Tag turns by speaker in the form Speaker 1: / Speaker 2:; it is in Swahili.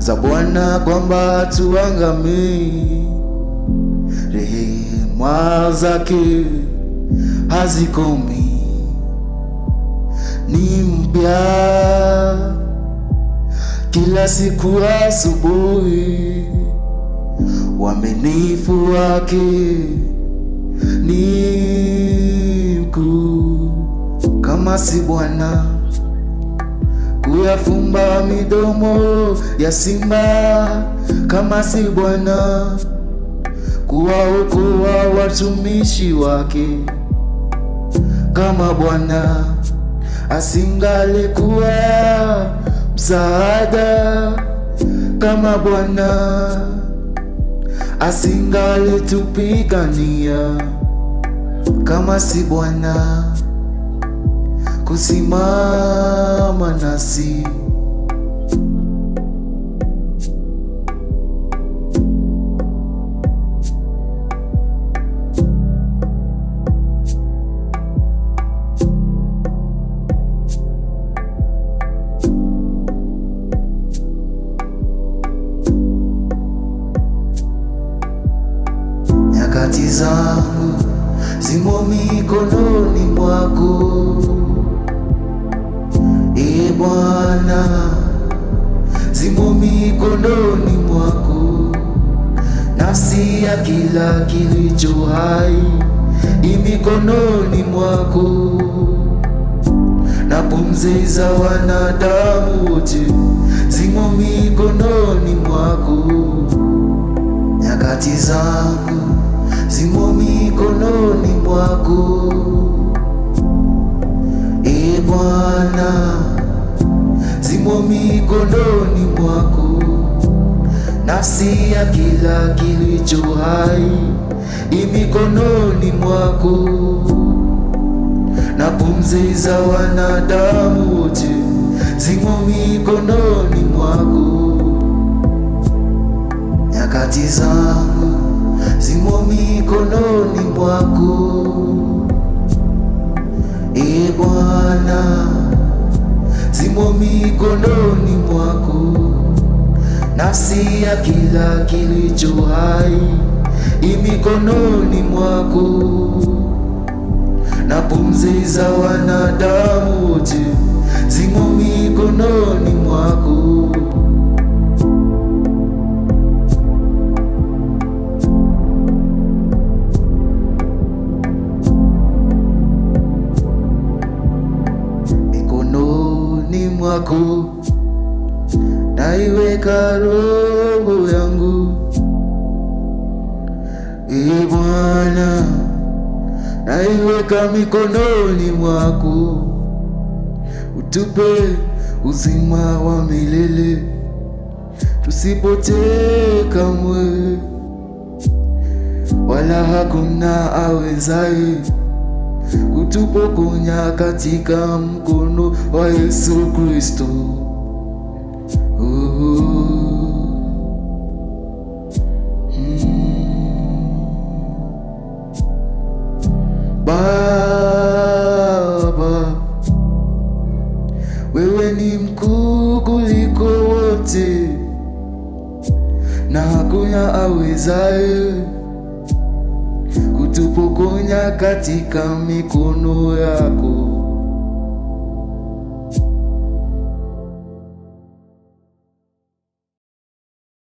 Speaker 1: za Bwana kwamba tuangamii. Rehema zake hazikomi, ni mpya kila siku asubuhi. Uaminifu wake ni mkuu. Kama si Bwana kuyafumba midomo ya simba, kama si Bwana kuwaokoa watumishi wake, kama Bwana asingalikuwa msaada, kama Bwana asingetupigania, kama si Bwana kusimama nasi. Nyakati zangu zimo mikononi mwako, Ee Bwana, zimo mikononi mwako. Nafsi ya kila kilicho hai mikononi mwako, na pumzi za wanadamu wote zimo mikononi mwako. Nyakati zangu zimo mikononi mwako, Ee Bwana, zimo mikononi mwako. Nafsi ya kila kilicho hai mikononi mwako, na pumzi za wanadamu wote zimo mikononi mwako. Nyakati zangu zimo mikononi mwako, Ee Bwana, zimo mikononi mwako. Nafsi ya kila kilicho hai mikononi mwako, na pumzi za wanadamu wote zimo mikononi mwako. Mikononi mwako naiweka roho yangu, Ee Bwana, naiweka mikononi mwako. Utupe uzima wa milele, tusipotee kamwe, wala hakuna awezaye kutupokonya katika mkono wa Yesu Kristo. Baba, wewe ni mkuu kuliko wote, na hakuna awezaye kutupokonya katika mikono yako.